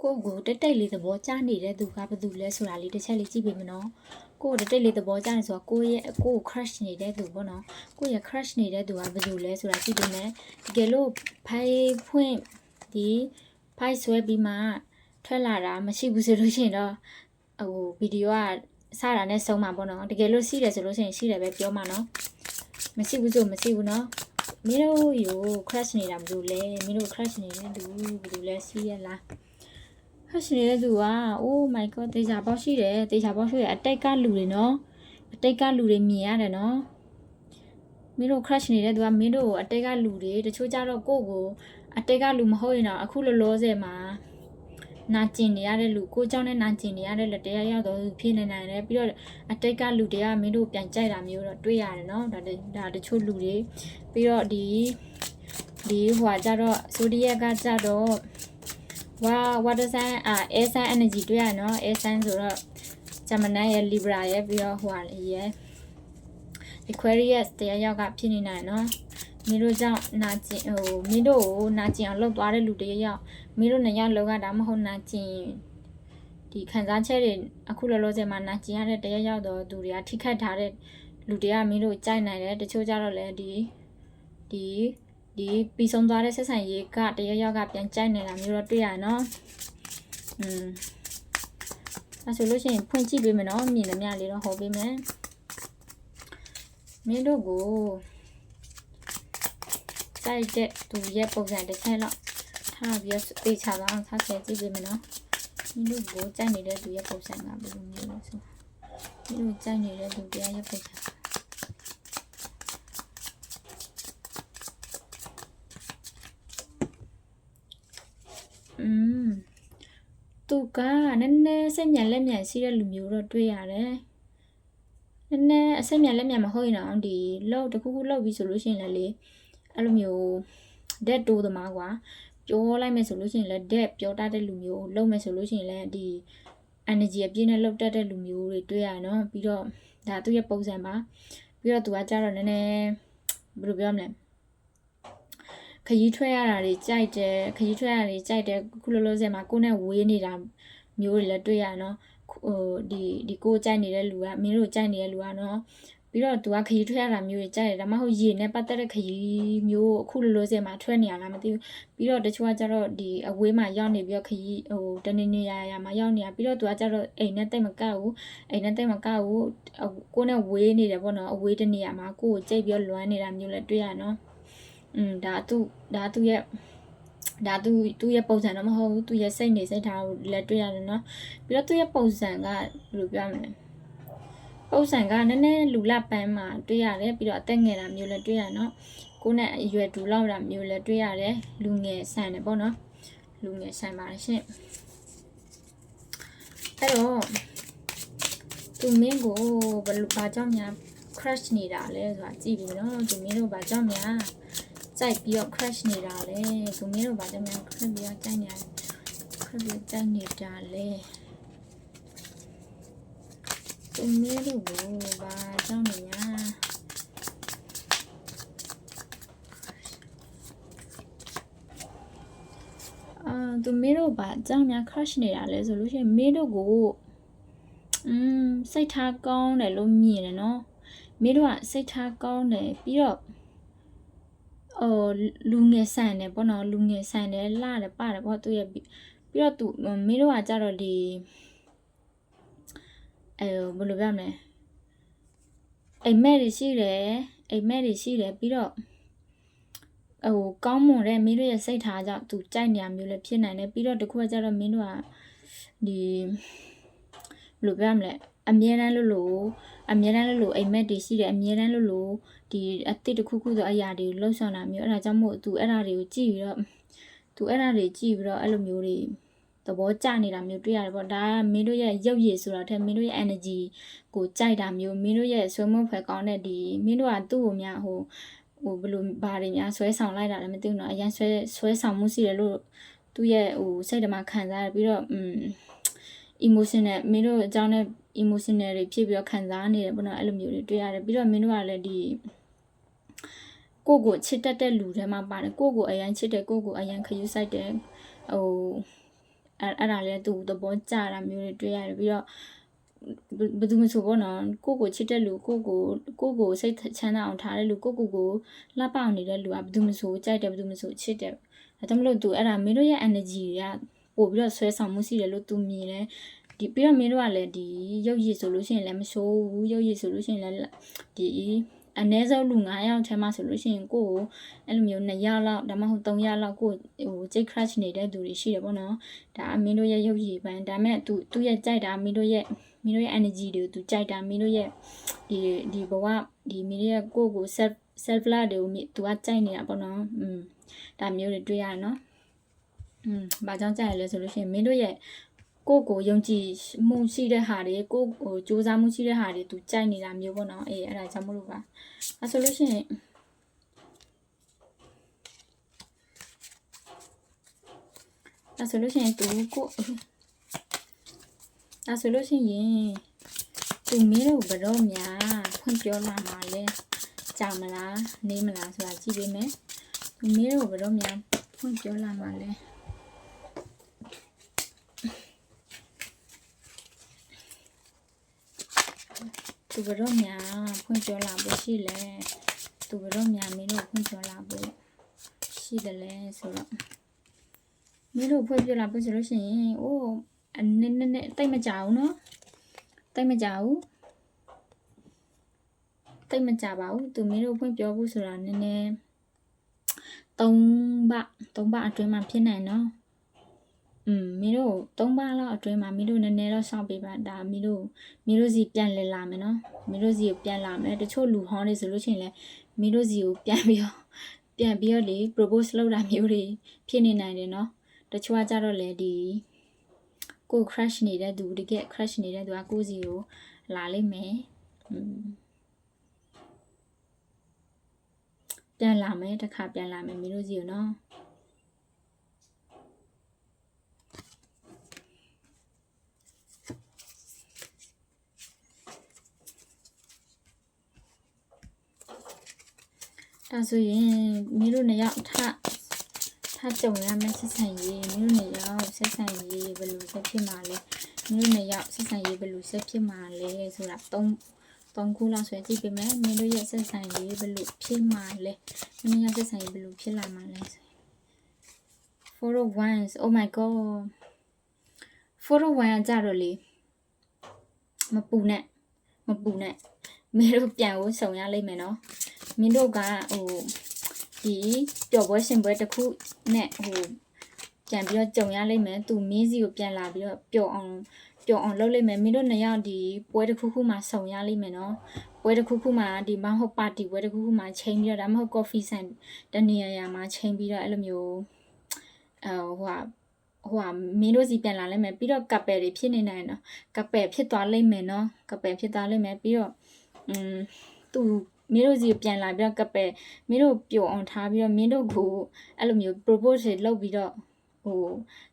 ကိုကိုတက်တက်လေးသဘောကျနေတဲ့သူကဘယ်သူလဲဆိုတာလေးတစ်ချက်လေးကြည့်ပေးမနော်ကိုတက်တက်လေးသဘောကျနေဆိုတော့ကိုရဲ့ကို crush နေတဲ့သူပေါ့နော်ကိုရဲ့ crush နေတဲ့သူကဘယ်သူလဲဆိုတာကြည့်ပေးမယ်တကယ်လို့ဖိုင်ဖွင့်ဒီဖိုင်ဆွဲပြီးမှထွက်လာတာမရှိဘူးဆိုလို့ရှိရင်တော့ဟိုဗီဒီယိုကစတာနဲ့ဆုံးမှာပေါ့နော်တကယ်လို့ရှိတယ်ဆိုလို့ရှိရင်ရှိတယ်ပဲပြောမှာနော်မရှိဘူးဆိုမရှိဘူးနော်မင်းတို့ယူ crush နေတာဘယ်သူလဲမင်းတို့ crush နေတဲ့သူဘယ်သူလဲရှိရလားcrush နေတဲ့သူက oh my god တေချာပေါက်ရှိတယ်တေချာပေါက်ရှိရအတိတ်ကလူတွေနော်အတိတ်ကလူတွေမြင်ရတယ်နော်မင်းတို့ crush နေတဲ့သူကမင်းတို့အတိတ်ကလူတွေတချို့ကြတော့ကိုအတိတ်ကလူမဟုတ်ရင်တော့အခုလောလောဆယ်မှာနာကျင်နေရတဲ့လူကိုเจ้าနဲ့နာကျင်နေရတဲ့လက်တရားရောက်တော့ဖြစ်နေနိုင်တယ်ပြီးတော့အတိတ်ကလူတွေကမင်းတို့ပြန်ကြိုက်တာမျိုးတော့တွေ့ရတယ်နော်ဒါတချို့လူတွေပြီးတော့ဒီဟိုကြတော့ဆိုဒီယက်ကကြတော့ water sign air sign energy တွေ့ရနော် air sign ဆိုတော့ Gemini ရဲ့ Libra ရဲ့ပြီးတော့ဟိုရဲ့ Aquarius တရားရောက်ကဖြစ်နေနိုင်နော်မင်းတို့ကြောင့်နာကျင်မင်းတို့ကိုနာကျင်အောင်လှုပ်သွားတဲ့လူတယောက်မင်းတို့နှစ်ယောက်လောကဒါမှမဟုတ်နာကျင်ဒီခံစားချက်တွေအခုလောလောဆယ်မှာနာကျင်ရတဲ့တယောက်တော့သူတွေကထိခိုက်ထားတဲ့လူတွေကမင်းတို့ကြိုက်နိုင်တယ်တချို့ကြတော့လည်းဒီပြီးဆုံးသွားတဲ့ဆက်ဆံရေးကတယောက်ကပြန်ကြိုက်နေတာမျိုးတော့တွေ့ရနော်အဲဆိုလို့ရှိရင်ဖွင့်ကြည့်ပေးမယ်နော်မြင်သမျှလေးတော့ဟောပေးမယ်မင်းတို့ကိုကြိုက်တဲ့သူရဲ့ပုံစံတစ်ချက်တော့ထားပြီးတေချာအောင်ထားခဲ့ကြည့်ပေးမယ်နော်မင်းတို့ကိုကြိုက်နေတဲ့သူရဲ့ပုံစံကဘယ်လိုမျိုးလဲဆိုမင်းတို့ကြိုက်နေတဲ့သူတရားရဲ့ပုံစံသူကနည်းနည်းစိတ်မြန်လက်မြန်ရှိတဲ့လူမျိုးတော့တွေ့ရတယ်နည်းနည်းအစိတ်မြန်လက်မြန်မဟုတ်ရင်တော့ဒီလောက်တခုခုလောက်ပြီးဆိုလို့ရှိရင်လည်းလေအဲ့လိုမျိုးဒက်တိုးသမားကွာပြောလိုက်မယ်ဆိုလို့ရှိရင်လည်းဒက်ပြောတတ်တဲ့လူမျိုးလုံးမယ်ဆိုလို့ရှိရင်လည်းဒီ energy အပြည့်နဲ့လောက်တတ်တဲ့လူမျိုးတွေတွေ့ရနော်ပြီးတော့ဒါသူ့ရဲ့ပုံစံပါပြီးတော့သူကကြတော့နည်းနည်းဘယ်လိုပြောမလဲခရီးထွက်ရတာတွေကြိုက်တယ်ခရီးထွက်ရတာတွေကြိုက်တယ်ခုလောလောဆယ်မှာကိုယ်နဲ့ဝေးနေတာမျိုးတွေလည်းတွေ့ရနော်ဒီကိုကြိုက်နေတဲ့လူကမင်းတို့ကြိုက်နေတဲ့လူကနော်ပြီးတော့သူကခရီးထွက်ရတာမျိုးတွေကြိုက်တယ်ဒါမှမဟုတ်ရေနဲ့ပတ်သက်တဲ့ခရီးမျိုးအခုလောလောဆယ်မှာထွက်နေရလားမသိဘူးပြီးတော့တချို့ကကြတော့ဒီအဝေးမှာရောက်နေပြီးတော့ခရီးတနေနေရမှာရောက်နေတာပြီးတော့သူကကြတော့အိမ်နဲ့တိတ်မကဘူးအိမ်နဲ့တိတ်မကဘူးကိုယ်နဲ့ဝေးနေတယ်ပေါ့နော်အဝေးတနေရမှာကိုယ်ကိုကြိတ်ပြီးလွမ်းနေတာမျိုးလည်းတွေ့ရနော်ဒါသူ့ရဲ့ပုံစံတော့မဟုတ်ဘူးသူ့ရဲ့စိတ်နေစိတ်ထားကိုလည်းတွေ့ရတယ်နော်ပြီးတော့သူ့ရဲ့ပုံစံကဘယ်လိုပြောမလဲပုံစံကနည်းနည်းလူလပန်းမှာတွေ့ရတယ်ပြီးတော့အသက်ငယ်တာမျိုးလည်းတွေ့ရနော်ကိုယ်နဲ့အရွယ်တူလောက်တာမျိုးလည်းတွေ့ရတယ်လူငယ်ဆန်တယ်ပေါ့နော်လူငယ်ဆန်ပါတယ်ရှင်အဲ့တော့သူမင်းကိုဘာကြောင့်များ crush နေတာလဲဆိုတာကြည့်ပြီးနော်သူမင်းတို့ဘာကြောင့်များကြိုက်ပြီးတော့ crush နေတာလဲသူမင်းတို့ဘာကြောင့်များ crush ပြီးတော့ကြိုက်နေတာလဲသူမင်းတို့ကိုဘာကြောင့်များသူမင်းတို့ဘာကြောင့်များ crush နေတာလဲဆိုလို့ရှိရင်မင်းတို့ကိုစိတ်ထားကောင်းတယ်လို့မြင်တယ်နော်မင်းတို့ကစိတ်ထားကောင်းတယ်ပြီးတော့လူငယ်ဆန်တယ်ပေါ့နော်လူငယ်ဆန်တယ်လှတယ်ပါတယ်ပေါ့သူရဲ့ပြီးတော့သူမင်းတို့ကကြတော့ဒီဘယ်လိုပြောမလဲအိမ်မက်တွေရှိတယ်ပြီးတော့ကောင်းမွန်တဲ့မင်းတို့ရဲ့စိတ်ထားကြောင့်သူကြိုက်နေရမျိုးလည်းဖြစ်နိုင်တယ်ပြီးတော့တခုကကြတော့မင်းတို့ကဒီဘယ်လိုပြောမလဲအမြဲတမ်းလို့အိမ်မက်တွေရှိတယ်အမြဲတမ်းလို့ဒီအသစ်တစ်ခုခုဆိုအရာတွေကိုလှုပ်ဆောင်တာမျိုးအဲ့ဒါကြောင့်မို့သူအဲ့ဒါတွေကိုကြည့်ပြီးတော့အဲ့လိုမျိုးတွေသဘောကျနေတာမျိုးတွေ့ရတယ်ပေါ့ဒါကမင်းတို့ရဲ့ရုပ်ရည်ဆိုတာထက်မင်းတို့ရဲ့ energy ကိုကြိုက်တာမျိုးမင်းတို့ရဲ့ဆွဲမွန်ဖွယ်ကောင်းတဲ့ဒီမင်းတို့ကသူ့ကိုများဘယ်လိုဘာတွေများဆွဲဆောင်လိုက်တာလည်းမသိဘူးနော်အရင်ဆွဲဆောင်မှုရှိတယ်လို့သူ့ရဲ့စိတ်ဓာတ်ခံစားရပြီးတော့emotional မင်းတို့အကြောင်းနဲ့ emotional တွေဖြစ်ပြီးတော့ခံစားနေတယ်ပေါ့နော်အဲ့လိုမျိုးတွေတွေ့ရတယ်ပြီးတော့မင်းတို့ကလည်းဒီကိုချစ်တတ်တဲ့လူတွေမှာပါတယ်ကိုအရင်ချစ်တယ်ကိုအရင်ခရူးဆိုင်တယ် အဲ့ဒါလည်းသူသဘောကျတာမျိုးတွေတွေ့ရတယ်ပြီးတော့ဘယ်သူမှဆိုပေါ့နော်ကိုချစ်တဲ့လူကိုစိတ်ချမ်းသာအောင်ထားတဲ့လူကိုလှပအောင်နေတဲ့လူကဘယ်သူမှဆိုကြိုက်တယ်ဘယ်သူမှဆိုချစ်တယ်ဒါကြောင့်မလို့သူအဲ့ဒါမင်းတို့ရဲ့ energy တွေကပို့ပြီးတော့ဆွဲဆောင်မှုရှိတယ်လို့သူမြင်တယ်ဒီပြီးတော့မင်းတို့ကလည်းဒီရုပ်ရည်ဆိုလို့ရှိရင်လည်းမဆိုးဘူးရုပ်ရည်ဆိုလို့ရှိရင်လည်းဒီအနည်းဆုံးလူ9ယောက်ထဲမှာဆိုလို့ရှိရင်ကိုအဲ့လိုမျိုး2ယောက်လောက်ဒါမှမဟုတ်3ယောက်လောက်ကိုကြိတ် crush နေတဲ့သူတွေရှိတယ်ပေါ့နော်ဒါမင်းတို့ရဲ့ရုပ်ရည်ပိုင်းဒါမဲ့သူရဲ့ကြိုက်တာမင်းတို့ရဲ့ energy တွေကိုသူကြိုက်တာမင်းတို့ရဲ့ဒီဘဝဒီမင်းတို့ရဲ့ကို self love တွေကိုသူကကြိုက်နေတာပေါ့နော်ဒါမျိုးတွေတွေ့ရနော်ဘာကြောင့်ကြိုက်ရလဲဆိုလို့ရှိရင်မင်းတို့ရဲ့ကိုယုံကြည်မှုရှိတဲ့ဟာတွေကိုစူးစမ်းမှုရှိတဲ့ဟာတွေသူကြိုက်နေတာမျိုးပေါ့နော်အေးအဲ့ဒါကြောင့်မလို့ပါအဲ့ဆိုလို့ရှိရင်အဲ့ဆိုလို့ရှိရင်သူအဲ့ဆိုလို့ရှိရင်သူမင်းတို့ဘယ်တော့များဖွင့်ပြောလာမှာလဲကြာမလားနေမလားဆိုတာကြည့်ပေးမယ်သူမင်းတို့ဘယ်တော့များဖွင့်ပြောလာမှာလဲသူဘယ်တော့များဖွင့်ပြောလာဖို့ရှိလဲသူဘယ်တော့များမင်းတို့ဖွင့်ပြောလာဖို့ရှိတယ်လဲဆိုတော့မင်းတို့ဖွင့်ပြောလာဖို့ဆိုလို့ရှိရင်အိုးနည်းတိတ်မကြဘူးနော်တိတ်မကြဘူးတိတ်မကြပါဘူးသူမင်းတို့ဖွင့်ပြောဖို့ဆိုတာနည်းနည်း3ဘအတွင်းမှာဖြစ်နိုင်နော်မင်းတို့3ပါးလောက်အတွင်းမှာမင်းတို့နည်းနည်းတော့စောင့်ပေးပါဒါမင်းတို့စီပြန်လည်လာမယ်နော်မင်းတို့စီကိုပြန်လာမယ်တချို့လူဟောင်းနေဆိုလို့ရှိရင်လည်းမင်းတို့စီကိုပြန်ပြီးတော့လေ propose လုပ်တာမျိုးတွေဖြစ်နေနိုင်တယ်နော်တချို့ကကြတော့လေဒီကို crush နေတဲ့သူတကယ် crush နေတဲ့သူကကိုစီကိုလာလိမ့်မယ်ပြန်လာမယ်တစ်ခါပြန်လာမယ်မင်းတို့စီကိုနော်ဒါဆိုရင်မင်းတို့နှစ်ယောက်ထကြုံရမယ့်ဆက်ဆံရေးမင်းတို့နှစ်ယောက်ဆက်ဆံရေးဘယ်လိုဆက်ဖြစ်မှာလဲမင်းတို့နှစ်ယောက်ဆက်ဆံရေးဘယ်လိုဆက်ဖြစ်မှာလဲဆိုတာ3ခုလောက်ဆွဲကြည့်ပေးမယ်မင်းတို့ရဲ့ဆက်ဆံရေးဘယ်လိုဖြစ်မှာလဲမင်းတို့ရဲ့ဆက်ဆံရေးဘယ်လိုဖြစ်လာမှာလဲ 4 of Wands oh my god 4 of Wands ကြတော့လေမပူနဲ့မင်းတို့ပြန်ကိုစုံရလိမ့်မယ်နော်မင်းတို့ကဒီပျော်ပွဲရှင်ပွဲတစ်ခုနဲ့ပြန်ပြီးတော့ကြုံရလိမ့်မယ်သူမင်းစီကိုပြန်လာပြီးတော့ပျော်အောင်လုပ်လိမ့်မယ်မင်းတို့နှစ်ယောက်ဒီပွဲတစ်ခုမှာစုံရလိမ့်မယ်နော်ပွဲတစ်ခုမှာဒီမဟုတ်ပါတီပွဲတစ်ခုမှာချိန်ပြီးတော့ဒါမှမဟုတ် coffee ဆိုင်တနေရာမှာချိန်ပြီးတော့အဲ့လိုမျိုးမင်းတို့စီပြန်လာလိမ့်မယ်ပြီးတော့ကပ်ပယ်တွေဖြစ်နေနိုင်နော်ကပ်ပယ်ဖြစ်သွားလိမ့်မယ်နော်ကပ်ပယ်ဖြစ်သွားလိမ့်မယ်ပြီးတော့သူမင်းတို့စီပြန်လာပြီးတော့ကပ်ပယ်မင်းတို့ပျော်အောင်ထားပြီးတော့မင်းတို့ကိုအဲ့လိုမျိုး propose လုပ်ပြီးတော့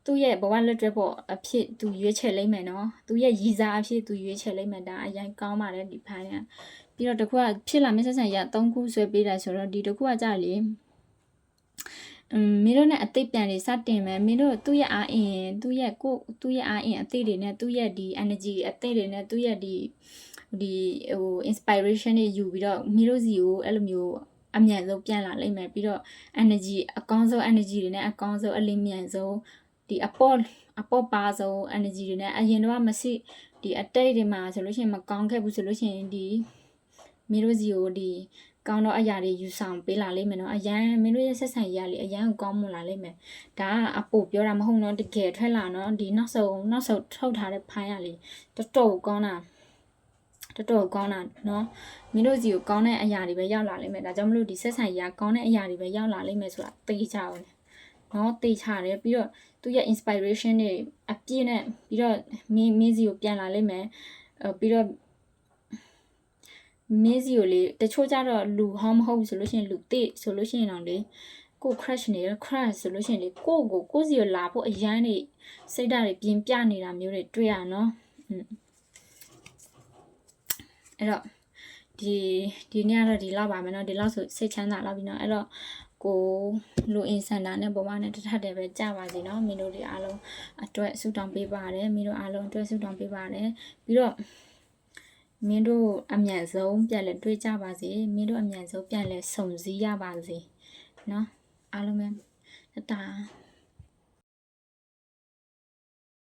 သူ့ရဲ့ဘဝလက်တွဲပေါ်အဖြစ်သူရွေးချယ်လိုက်မယ်နော်သူရဲ့ရည်စားအဖြစ်သူရွေးချယ်လိုက်မယ်ဒါအရင်ကောင်းပါတယ်ဒီဖိုင်ကပြီးတော့တခုကဖြစ်လာမယ့်ဆက်ဆံရ3ခုဆွဲပေးတာဆိုတော့ဒီတခုကကြာလေမင်းတို့နဲ့အသိပြန်နေစတင်မယ်မင်းတို့သူ့ရဲ့အားအင်သူ့ရဲ့အားအင်အသိတွေနဲ့သူ့ရဲ့ဒီ energy အသိတွေနဲ့သူ့ရဲ့ဒီ inspiration တွေယူပြီးတော့မင်းတို့စီကိုအဲ့လိုမျိုးအမြန်ဆုံးပြန်လာလိမ့်မယ်ပြီးတော့ energy အကောင်းဆုံး energy တွေနဲ့အကောင်းဆုံးအလင်းမြန်ဆုံးဒီအပေါ်ပါဆုံး energy တွေနဲ့အရင်တော့မရှိဒီအတိတ်တွေမှာဆိုလို့ရှိရင်မကောင်းခဲ့ဘူးဆိုလို့ရှိရင်ဒီမင်းတို့စီကိုဒီကောင်းတော့အရာတွေယူဆောင်ပေးလာလိမ့်မယ်နော်အရန်မင်းတို့ရဲ့ဆက်ဆံရေးရလေအရန်ကိုကောင်းမွန်လာလိမ့်မယ်ဒါကအပို့ပြောတာမဟုတ်တော့တကယ်ထွက်လာနော်ဒီနောက်ဆုံးထုတ်ထားတဲ့ဖိုင်းရလေတော်တော်ကောင်းတာနော်မင်းတို့စီကိုကောင်းတဲ့အရာတွေပဲရောက်လာလိမ့်မယ်ဒါကြောင့်မလို့ဒီဆက်ဆံရေးကကောင်းတဲ့အရာတွေပဲရောက်လာလိမ့်မယ်ဆိုတာသိကြအောင်နော်သိချတယ်ပြီးတော့သူရဲ့ inspiration တွေအပြည့်နဲ့ပြီးတော့မင်းစီကိုပြန်လာလိမ့်မယ်ပြီးတော့မင်းစီကိုလေတချို့ကြတော့လူဟောင်းမဟုတ်ဘူးဆိုလို့ရှိရင်လူသိဆိုလို့ရှိရင်တော့လေကို crush နေရ crush ဆိုလို့ရှိရင်လေကိုစီကိုလာဖို့အရန်နေစိတ်ဓာတ်တွေပြင်းပြနေတာမျိုးတွေတွေ့ရနော်အဲ့တော့ဒီနေ့ကတော့ဒီလောက်ပါမယ်နော်ဒီလောက်ဆိုစိတ်ချမ်းသာလောက်ပြီနော်အဲ့တော့ ကိုလူအင်ဆန္ဒနဲ့ဘဝနဲ့တစ်ထပ်တည်းပဲကြပါစေနော်မင်းတို့တွေအားလုံးအတွက်ဆုတောင်းပေးပါတယ်မင်းတို့အားလုံးအတွက်ဆုတောင်းပေးပါတယ်ပြီးတော့မင်းတို့အမြန်ဆုံးပြန်လဲတွေ့ကြပါစေမင်းတို့အမြန်ဆုံးပြန်လဲစုံစည်းရပါစေနော်အားလုံးပဲတတာ